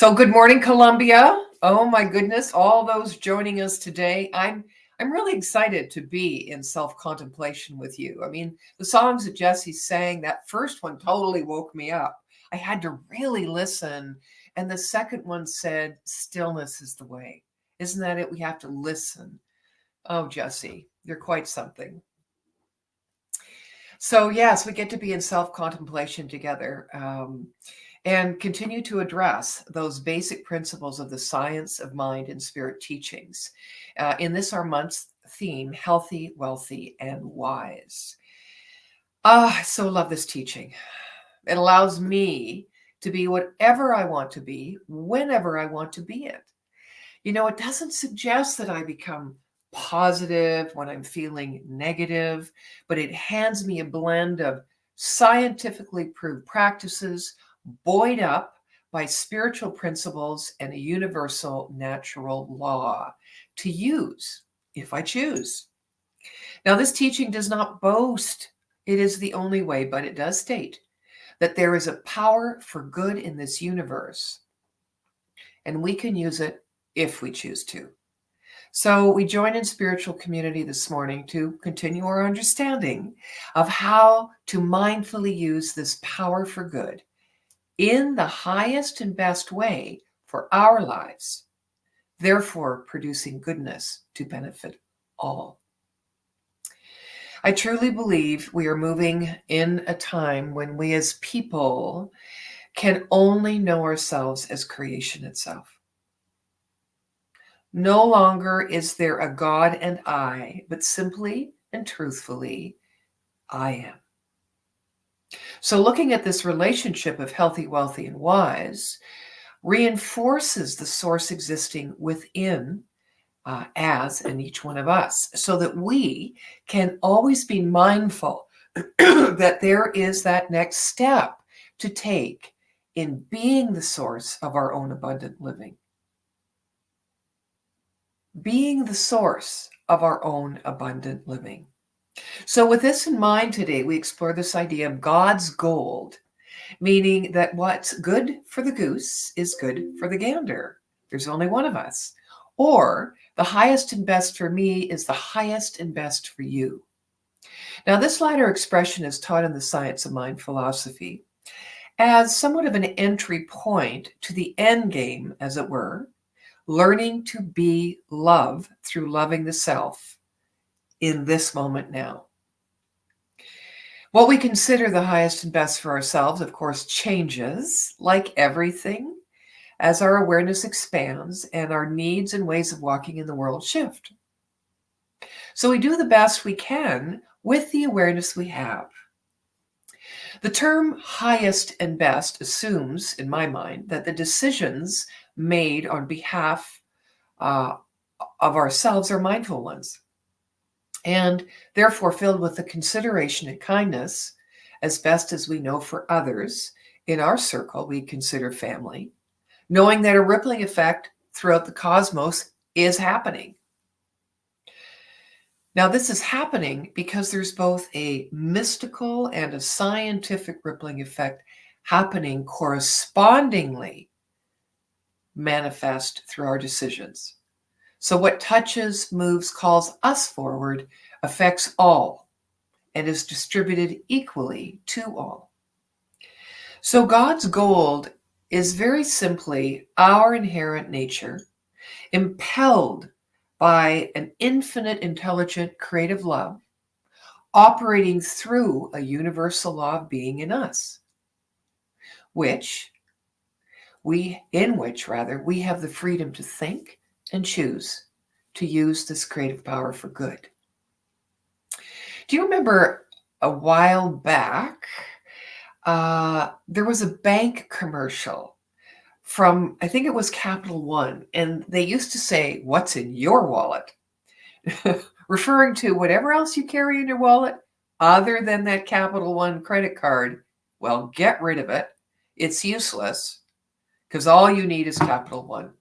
So good morning, Columbia. Oh my goodness, all those joining us today. I'm really excited to be in self-contemplation with you. I mean, the songs that Jesse sang, that first one totally woke me up. I had to really listen. And the second one said, stillness is the way. Isn't that it? We have to listen. Oh, Jesse, you're quite something. So yes, we get to be in self-contemplation together. And continue to address those basic principles of the science of mind and spirit teachings. In this, our month's theme, healthy, wealthy, and wise. I so love this teaching. It allows me to be whatever I want to be, whenever I want to be it. You know, it doesn't suggest that I become positive when I'm feeling negative, but it hands me a blend of scientifically proved practices buoyed up by spiritual principles and a universal natural law to use if I choose. Now, this teaching does not boast it is the only way, but it does state that there is a power for good in this universe, and we can use it if we choose to. So we join in spiritual community this morning to continue our understanding of how to mindfully use this power for good in the highest and best way for our lives, therefore producing goodness to benefit all. I truly believe we are moving in a time when we as people can only know ourselves as creation itself. No longer is there a God and I, but simply and truthfully, I am. So looking at this relationship of healthy, wealthy, and wise reinforces the source existing within as in each one of us, so that we can always be mindful that there is that next step to take in being the source of our own abundant living. Being the source of our own abundant living. So with this in mind today, we explore this idea of God's gold, meaning that what's good for the goose is good for the gander. There's only one of us. Or the highest and best for me is the highest and best for you. Now, this latter expression is taught in the science of mind philosophy as somewhat of an entry point to the end game, as it were, learning to be love through loving the self in this moment now. What we consider the highest and best for ourselves, of course, changes, like everything, as our awareness expands and our needs and ways of walking in the world shift. So we do the best we can with the awareness we have. The term highest and best assumes, in my mind, that the decisions made on behalf of ourselves are mindful ones, and therefore filled with the consideration and kindness as best as we know for others in our circle we consider family, knowing that a rippling effect throughout the cosmos is happening. Now, this is happening because there's both a mystical and a scientific rippling effect happening correspondingly manifest through our decisions. So what touches, moves, calls us forward affects all and is distributed equally to all. So God's gold is very simply our inherent nature, impelled by an infinite, intelligent, creative love, operating through a universal law of being in us, in which we have the freedom to think and choose to use this creative power for good. Do you remember a while back, there was a bank commercial from, I think it was Capital One, and they used to say, "What's in your wallet?" referring to whatever else you carry in your wallet other than that Capital One credit card. Well, get rid of it. It's useless because all you need is Capital One.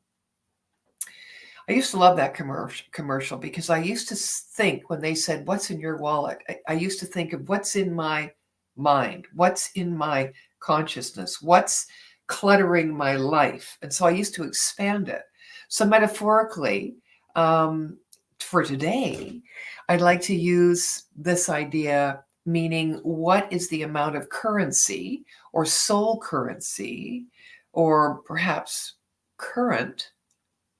I used to love that commercial because I used to think when they said, "What's in your wallet?" I used to think of what's in my mind, what's in my consciousness, what's cluttering my life. And so I used to expand it. So metaphorically, for today, I'd like to use this idea, meaning what is the amount of currency or soul currency, or perhaps current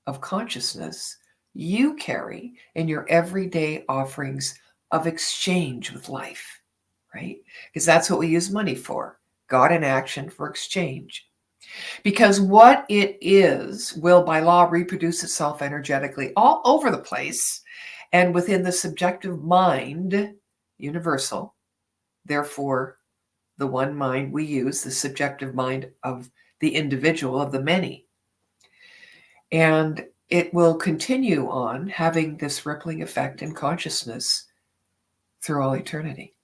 of consciousness you carry in your everyday offerings of exchange with life, right? Because that's what we use money for. God in action for exchange. Because what it is will by law reproduce itself energetically all over the place and within the subjective mind, universal. Therefore, the one mind we use, the subjective mind of the individual, of the many. And it will continue on having this rippling effect in consciousness through all eternity.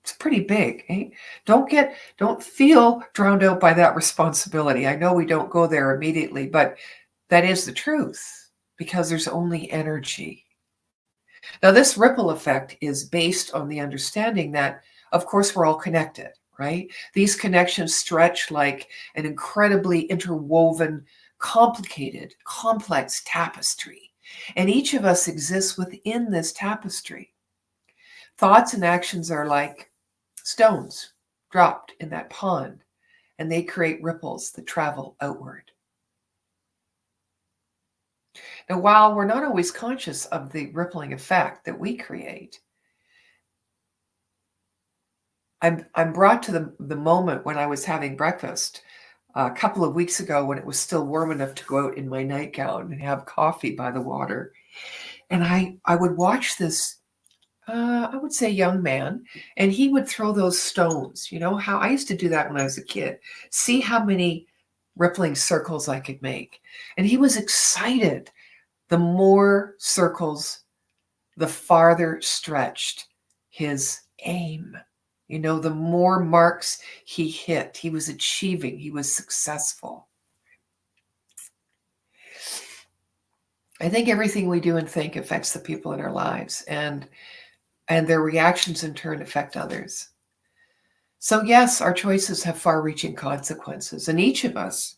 It's pretty big, eh? Don't feel drowned out by that responsibility. I know we don't go there immediately, but that is the truth, because there's only energy. Now, this ripple effect is based on the understanding that, of course, we're all connected, right? These connections stretch like an incredibly interwoven, complicated, complex tapestry. And each of us exists within this tapestry. Thoughts and actions are like stones dropped in that pond, and they create ripples that travel outward. Now, while we're not always conscious of the rippling effect that we create, I'm brought to the moment when I was having breakfast a couple of weeks ago, when it was still warm enough to go out in my nightgown and have coffee by the water. And I would watch this, I would say, young man, and he would throw those stones. You know how I used to do that when I was a kid. See how many rippling circles I could make. And he was excited. The more circles, the farther stretched his aim. You know, the more marks he hit, he was achieving, he was successful. I think everything we do and think affects the people in our lives, and their reactions in turn affect others. So yes, our choices have far-reaching consequences, and each of us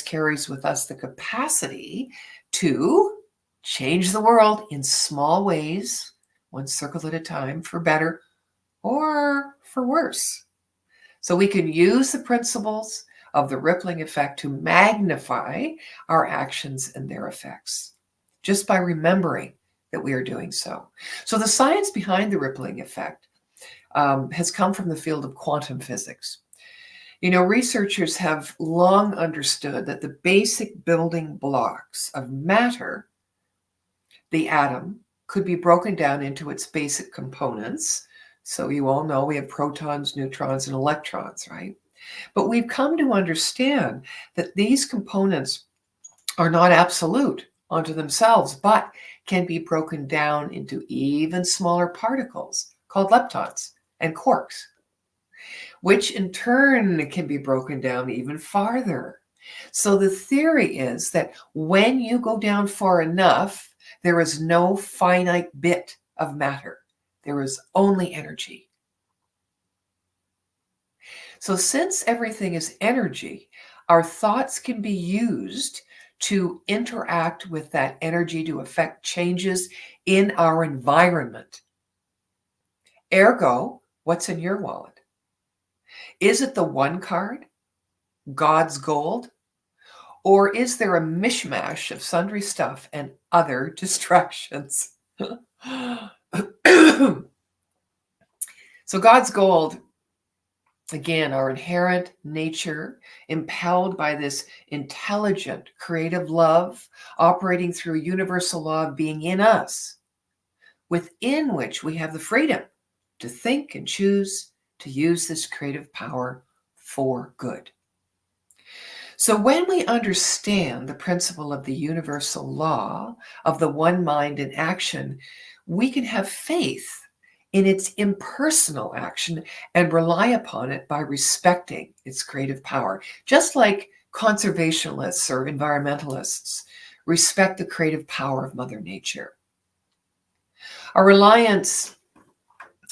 carries with us the capacity to change the world in small ways, one circle at a time, for better or for worse. So we can use the principles of the rippling effect to magnify our actions and their effects, just by remembering that we are doing so. So the science behind the rippling effect has come from the field of quantum physics. You know, researchers have long understood that the basic building blocks of matter, the atom, could be broken down into its basic components. So you all know we have protons, neutrons, and electrons, right? But we've come to understand that these components are not absolute unto themselves, but can be broken down into even smaller particles called leptons and quarks, which in turn can be broken down even farther. So the theory is that when you go down far enough, there is no finite bit of matter. There is only energy. So since everything is energy, our thoughts can be used to interact with that energy to affect changes in our environment. Ergo, what's in your wallet? Is it the one card, God's gold? Or is there a mishmash of sundry stuff and other distractions? So God's gold, again, our inherent nature, impelled by this intelligent, creative love, operating through a universal law of being in us, within which we have the freedom to think and choose to use this creative power for good. So when we understand the principle of the universal law of the one mind in action, we can have faith in its impersonal action and rely upon it by respecting its creative power. Just like conservationists or environmentalists respect the creative power of Mother Nature. Our reliance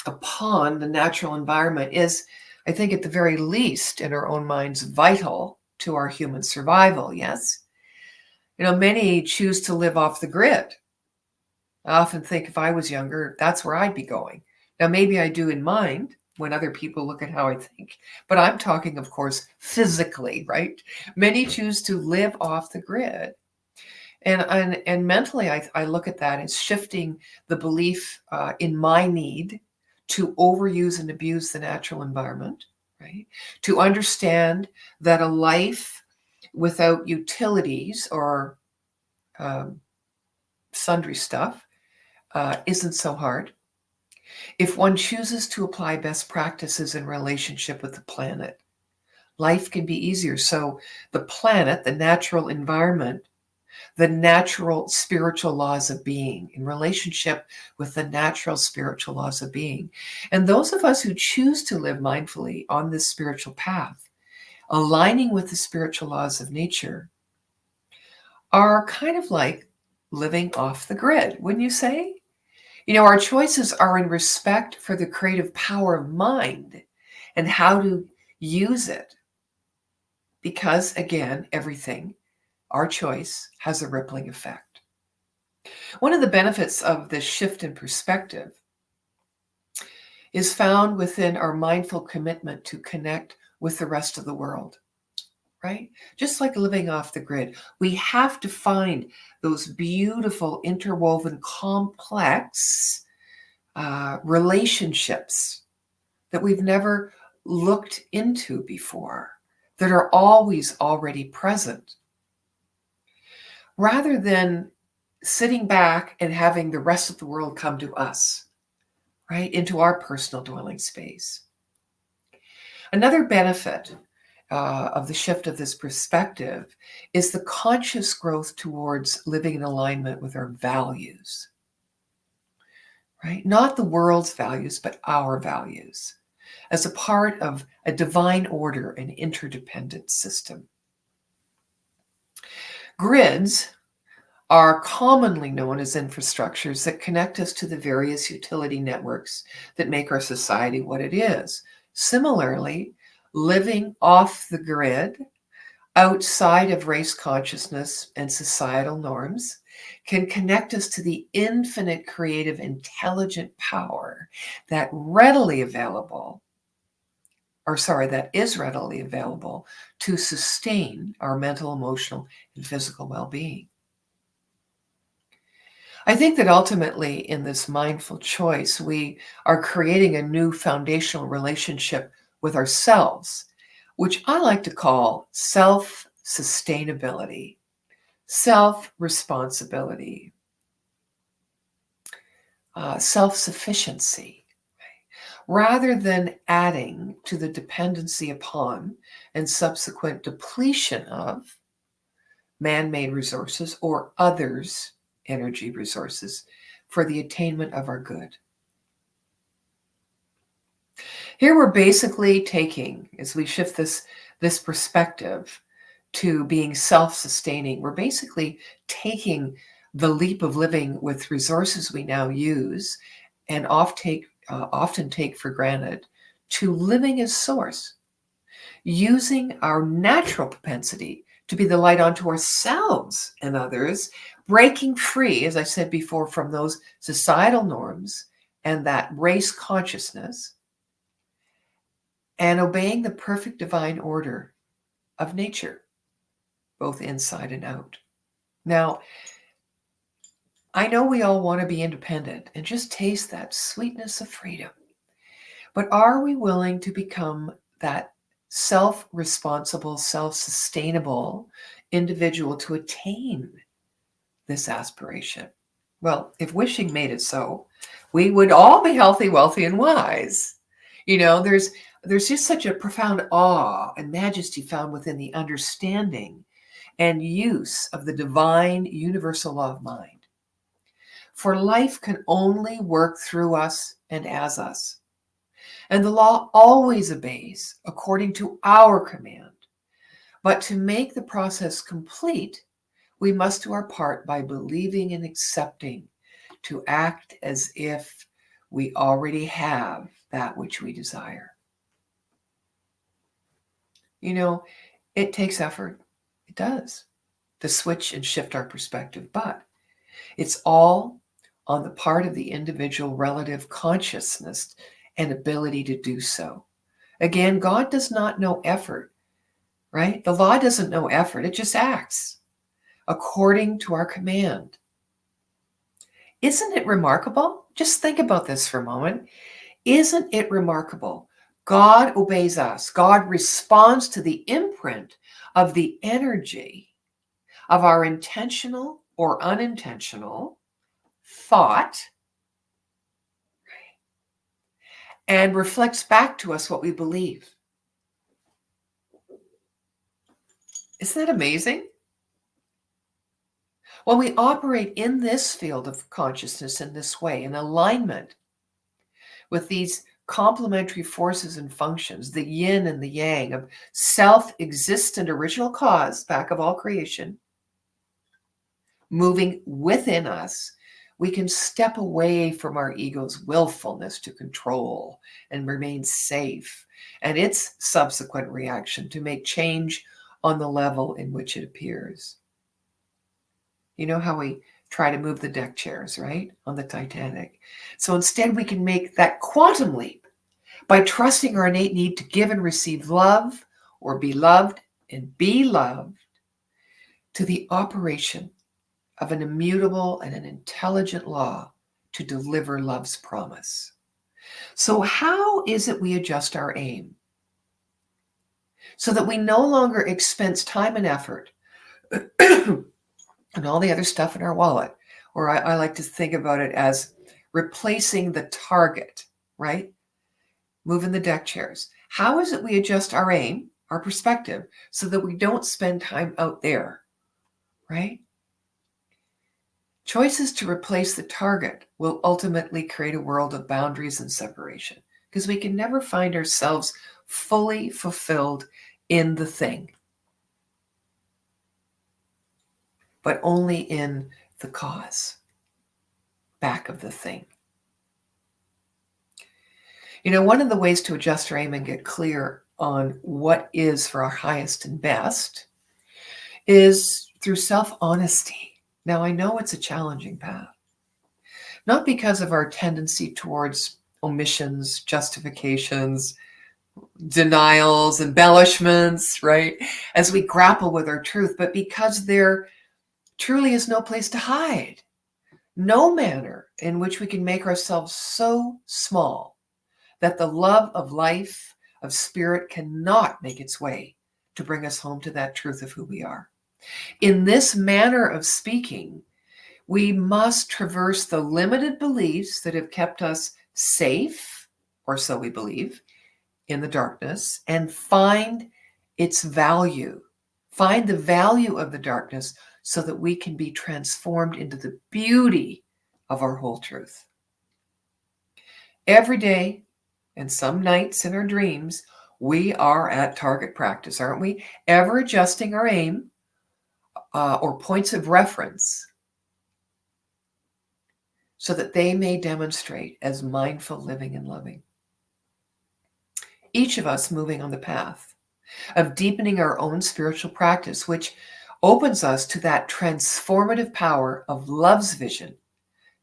upon the natural environment is, I think, at the very least in our own minds, vital to our human survival, yes? Many choose to live off the grid. I often think if I was younger, that's where I'd be going. Now, maybe I do in mind when other people look at how I think, but I'm talking, of course, physically, right? Many choose to live off the grid. And mentally, I look at that as shifting the belief in my need to overuse and abuse the natural environment, right? To understand that a life without utilities or um, sundry stuff isn't so hard. If one chooses to apply best practices in relationship with the planet, life can be easier. So the planet, the natural environment, the natural spiritual laws of being, in relationship with the natural spiritual laws of being. And those of us who choose to live mindfully on this spiritual path, aligning with the spiritual laws of nature, are kind of like living off the grid, wouldn't you say? Our choices are in respect for the creative power of mind and how to use it. Because again, everything, our choice, has a rippling effect. One of the benefits of this shift in perspective is found within our mindful commitment to connect with the rest of the world, right? Just like living off the grid, we have to find those beautiful, interwoven, complex relationships that we've never looked into before, that are always already present, rather than sitting back and having the rest of the world come to us, right, into our personal dwelling space. Another benefit of the shift of this perspective is the conscious growth towards living in alignment with our values, right? Not the world's values, but our values, as a part of a divine order and interdependent system. Grids are commonly known as infrastructures that connect us to the various utility networks that make our society what it is. Similarly, living off the grid, outside of race consciousness and societal norms, can connect us to the infinite creative intelligent power that is readily available to sustain our mental, emotional, and physical well-being. I think that ultimately in this mindful choice, we are creating a new foundational relationship with ourselves, which I like to call self-sustainability, self-responsibility, self-sufficiency, rather than adding to the dependency upon and subsequent depletion of man-made resources or others' energy resources for the attainment of our good. Here we're basically taking, as we shift this perspective to being self-sustaining, we're basically taking the leap of living with resources we now use and often take for granted to living as source, using our natural propensity to be the light unto ourselves and others, breaking free, as I said before, from those societal norms and that race consciousness, and obeying the perfect divine order of nature, both inside and out. Now, I know we all want to be independent and just taste that sweetness of freedom, but are we willing to become that self-responsible, self-sustainable individual to attain this aspiration? Well, if wishing made it so, we would all be healthy, wealthy, and wise. There's just such a profound awe and majesty found within the understanding and use of the divine universal law of mind. For life can only work through us and as us. And the law always obeys according to our command. But to make the process complete, we must do our part by believing and accepting, to act as if we already have that which we desire. It takes effort. It does, to switch and shift our perspective. But it's all on the part of the individual relative consciousness and ability to do so. Again, God does not know effort, right? The law doesn't know effort. It just acts according to our command. Isn't it remarkable? Just think about this for a moment. Isn't it remarkable? God obeys us. God responds to the imprint of the energy of our intentional or unintentional thought and reflects back to us what we believe. Isn't that amazing? When we operate in this field of consciousness in this way, in alignment with these complementary forces and functions, the yin and the yang of self-existent original cause, back of all creation, moving within us, we can step away from our ego's willfulness to control and remain safe, and its subsequent reaction to make change on the level in which it appears. You know how we try to move the deck chairs, right, on the Titanic? So instead, we can make that quantum leap by trusting our innate need to give and receive love, or be loved and be loved, to the operation of an immutable and an intelligent law to deliver love's promise. So how is it we adjust our aim so that we no longer expense time and effort and all the other stuff in our wallet? Or I like to think about it as replacing the target, right? Moving the deck chairs. How is it we adjust our aim, our perspective, so that we don't spend time out there, right? Choices to replace the target will ultimately create a world of boundaries and separation, because we can never find ourselves fully fulfilled in the thing, but only in the cause, back of the thing. You know, one of the ways to adjust our aim and get clear on what is for our highest and best is through self-honesty. Now, I know it's a challenging path, not because of our tendency towards omissions, justifications, denials, embellishments, right, as we grapple with our truth, but because there truly is no place to hide, no manner in which we can make ourselves so small that the love of life, of spirit, cannot make its way to bring us home to that truth of who we are. In this manner of speaking, we must traverse the limited beliefs that have kept us safe, or so we believe, in the darkness, and find its value. Find the value of the darkness so that we can be transformed into the beauty of our whole truth. Every day, and some nights in our dreams, we are at target practice, aren't we? Ever adjusting our aim or points of reference so that they may demonstrate as mindful living and loving. Each of us moving on the path of deepening our own spiritual practice, which opens us to that transformative power of love's vision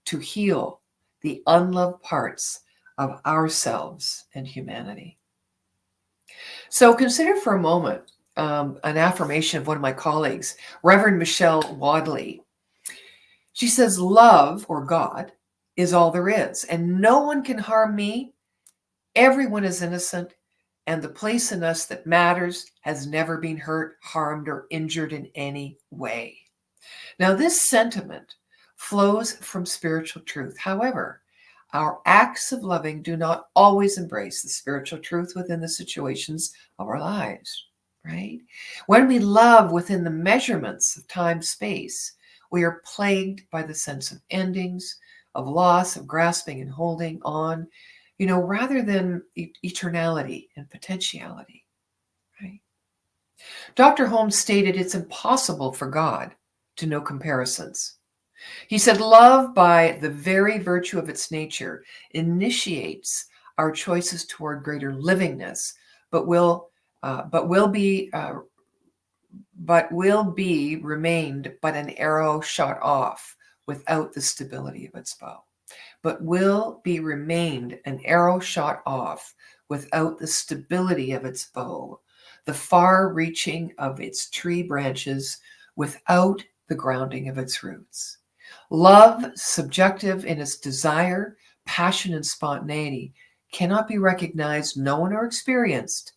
to heal the unloved parts of ourselves and humanity. So consider for a moment an affirmation of one of my colleagues, Reverend Michelle Wadley. She says, love, or God, is all there is, and no one can harm me. Everyone is innocent, and the place in us that matters has never been hurt, harmed, or injured in any way. Now, this sentiment flows from spiritual truth. However, our acts of loving do not always embrace the spiritual truth within the situations of our lives, right? When we love within the measurements of time, space, we are plagued by the sense of endings, of loss, of grasping and holding on, rather than eternality and potentiality, right? Dr. Holmes stated it's impossible for God to know comparisons. He said, love, by the very virtue of its nature, initiates our choices toward greater livingness, but will be but will be remained but an arrow shot off without the stability of its bow. But will be remained an arrow shot off without the stability of its bow, the far reaching of its tree branches without the grounding of its roots. Love, subjective in its desire, passion, and spontaneity, cannot be recognized, known, or experienced,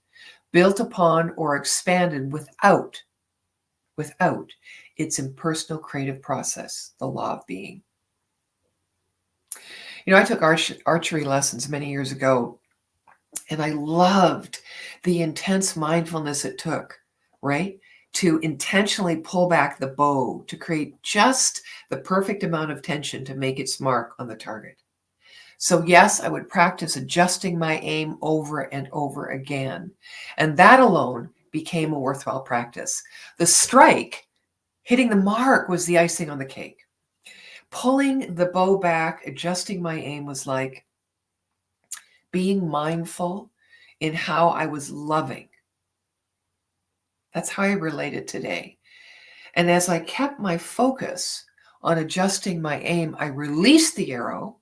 built upon, or expanded without its impersonal creative process, the law of being. I took archery lessons many years ago, and I loved the intense mindfulness it took, right? To intentionally pull back the bow to create just the perfect amount of tension to make its mark on the target. So yes, I would practice adjusting my aim over and over again. And that alone became a worthwhile practice. The strike, hitting the mark, was the icing on the cake. Pulling the bow back, adjusting my aim was like being mindful in how I was loving. That's how I relate it today. And as I kept my focus on adjusting my aim, I released the arrow,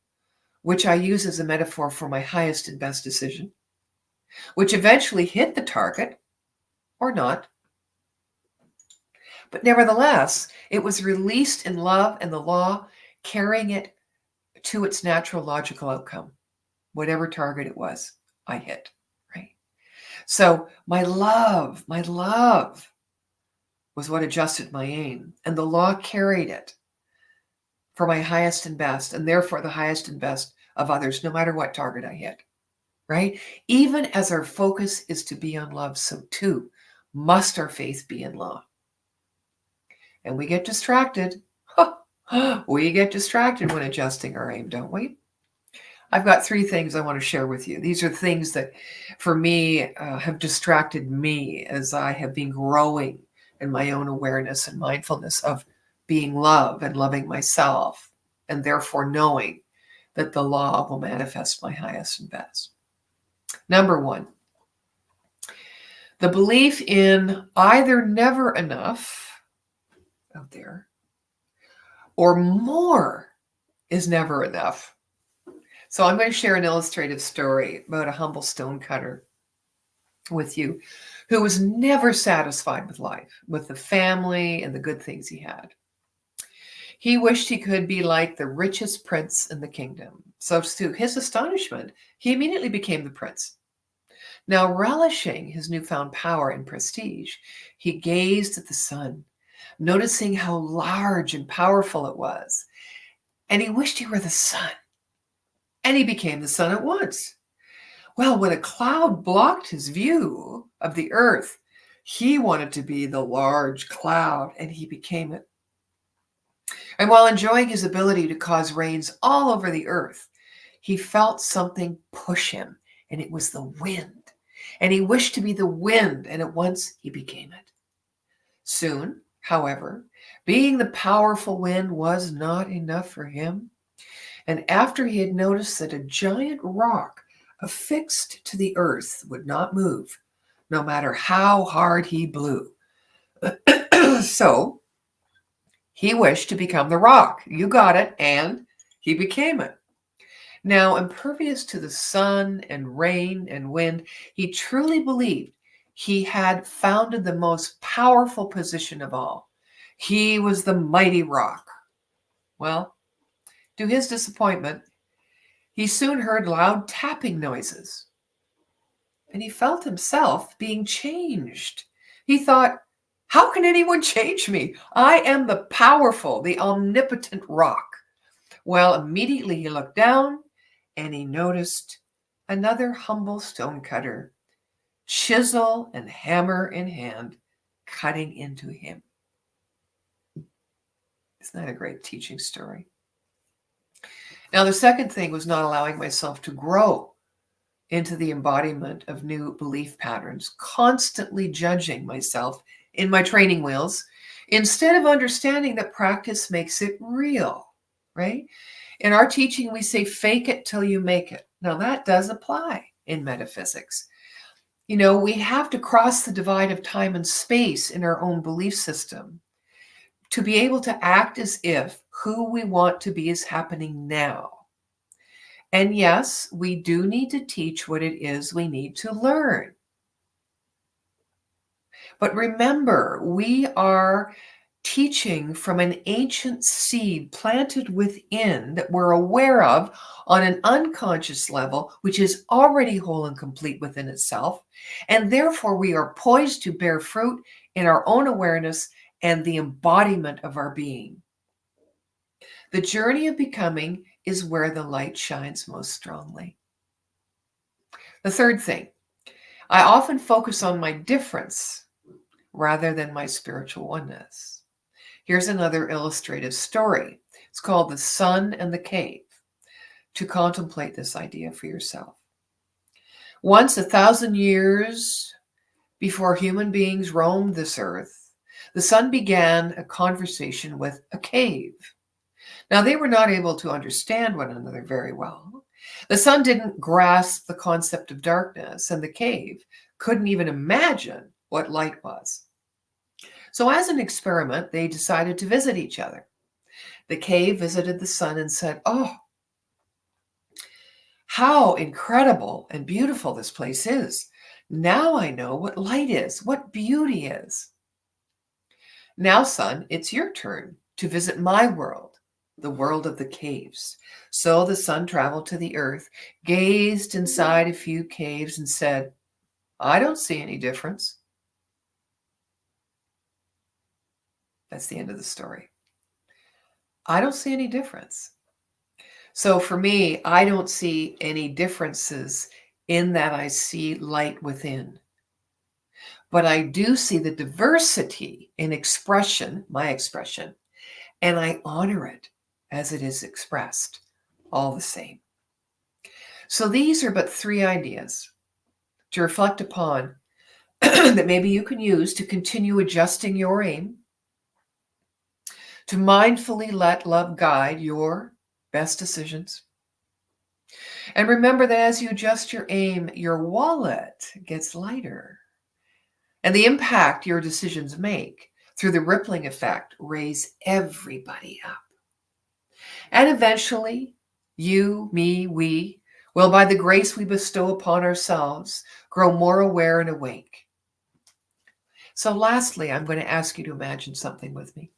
which I use as a metaphor for my highest and best decision, which eventually hit the target or not. But nevertheless, it was released in love and the law, carrying it to its natural logical outcome. Whatever target it was, I hit, right? So my love was what adjusted my aim, and the law carried it for my highest and best, and therefore the highest and best of others, no matter what target I hit, right? Even as our focus is to be on love, so too must our faith be in law. And we get distracted. We get distracted when adjusting our aim, don't we? I've got 3 things I want to share with you. These are things that, for me, have distracted me as I have been growing in my own awareness and mindfulness of being love and loving myself, and therefore knowing that the law will manifest my highest and best. Number 1, the belief in either never enough out there or more is never enough. So I'm going to share an illustrative story about a humble stonecutter with you who was never satisfied with life, with the family and the good things he had. He wished he could be like the richest prince in the kingdom. So to his astonishment, he immediately became the prince. Now, relishing his newfound power and prestige, he gazed at the sun, noticing how large and powerful it was. And he wished he were the sun. And he became the sun at once. Well, when a cloud blocked his view of the earth, he wanted to be the large cloud, and he became it. And while enjoying his ability to cause rains all over the earth, he felt something push him, and it was the wind. And he wished to be the wind, and at once he became it. Soon, however, being the powerful wind was not enough for him. And after he had noticed that a giant rock affixed to the earth would not move, no matter how hard he blew. So he wished to become the rock. You got it. And he became it. Now, impervious to the sun and rain and wind, he truly believed he had founded the most powerful position of all. He was the mighty rock. Well, to his disappointment, he soon heard loud tapping noises, and he felt himself being changed. He thought, how can anyone change me? I am the powerful, the omnipotent rock. Well, immediately he looked down, and he noticed another humble stonecutter, chisel and hammer in hand, cutting into him. Isn't that a great teaching story? Now, the second thing was not allowing myself to grow into the embodiment of new belief patterns, constantly judging myself in my training wheels, instead of understanding that practice makes it real, right? In our teaching, we say, fake it till you make it. Now, that does apply in metaphysics. We have to cross the divide of time and space in our own belief system to be able to act as if who we want to be is happening now. And yes, we do need to teach what it is we need to learn. But remember, we are teaching from an ancient seed planted within that we're aware of on an unconscious level, which is already whole and complete within itself. And therefore, we are poised to bear fruit in our own awareness and the embodiment of our being. The journey of becoming is where the light shines most strongly. The third thing, I often focus on my difference rather than my spiritual oneness. Here's another illustrative story. It's called The Sun and the Cave, to contemplate this idea for yourself. Once, 1,000 years before human beings roamed this earth, the sun began a conversation with a cave. Now, they were not able to understand one another very well. The sun didn't grasp the concept of darkness, and the cave couldn't even imagine what light was. So, as an experiment, they decided to visit each other. The cave visited the sun and said, "Oh, how incredible and beautiful this place is. Now I know what light is, what beauty is. Now, sun, it's your turn to visit my world, the world of the caves." So the sun traveled to the earth, gazed inside a few caves, and said, "I don't see any difference." That's the end of the story. I don't see any difference. So for me, I don't see any differences in that I see light within. But I do see the diversity in expression, my expression, and I honor it as it is expressed, all the same. So these are but 3 ideas to reflect upon that maybe you can use to continue adjusting your aim, to mindfully let love guide your best decisions. And remember that as you adjust your aim, your wallet gets lighter. And the impact your decisions make through the rippling effect raise everybody up. And eventually, you, me, we will, by the grace we bestow upon ourselves, grow more aware and awake. So lastly, I'm going to ask you to imagine something with me.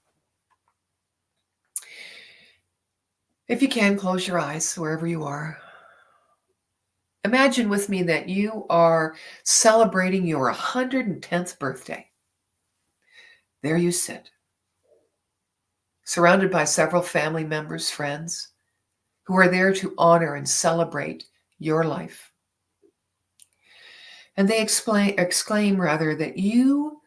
If you can, close your eyes wherever you are. Imagine with me that you are celebrating your 110th birthday. There you sit, surrounded by several family members, friends, who are there to honor and celebrate your life. And they exclaim that you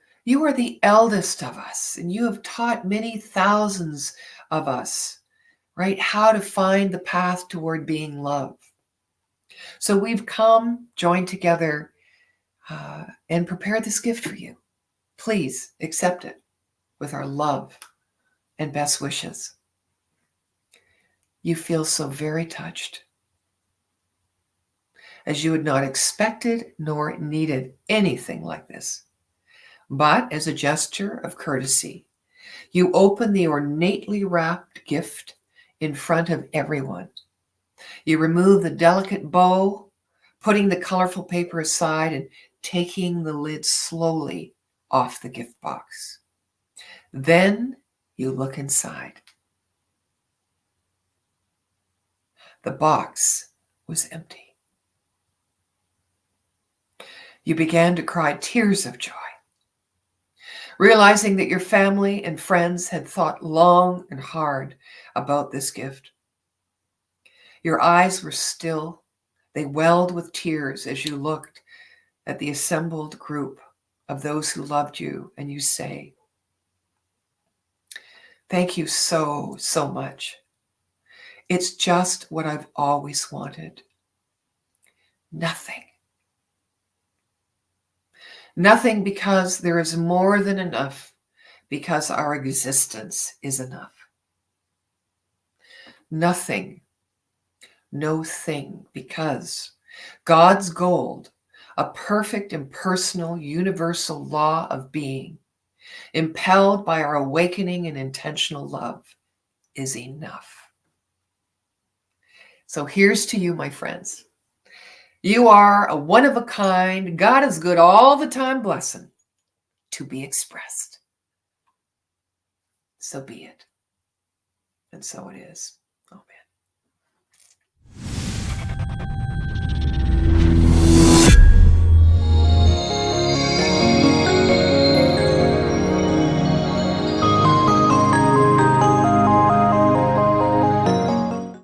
are the eldest of us, and you have taught many thousands of us, right, how to find the path toward being love. So we've come, joined together, and prepared this gift for you. Please accept it with our love and best wishes. You feel so very touched, as you had not expected nor needed anything like this. But as a gesture of courtesy, you open the ornately wrapped gift in front of everyone. You remove the delicate bow, putting the colorful paper aside and taking the lid slowly off the gift box. Then you look inside. The box was empty. You began to cry tears of joy, realizing that your family and friends had thought long and hard about this gift. Your eyes were still. They welled with tears as you looked at the assembled group of those who loved you, and you say, "Thank you so, so much. It's just what I've always wanted. Nothing. Nothing, because there is more than enough, because our existence is enough. Nothing, no thing, because God's gold A perfect, impersonal, universal law of being, impelled by our awakening and intentional love, is enough. So here's to you, my friends. You are a one-of-a-kind, God is good all the time blessing to be expressed. So be it. And so it is.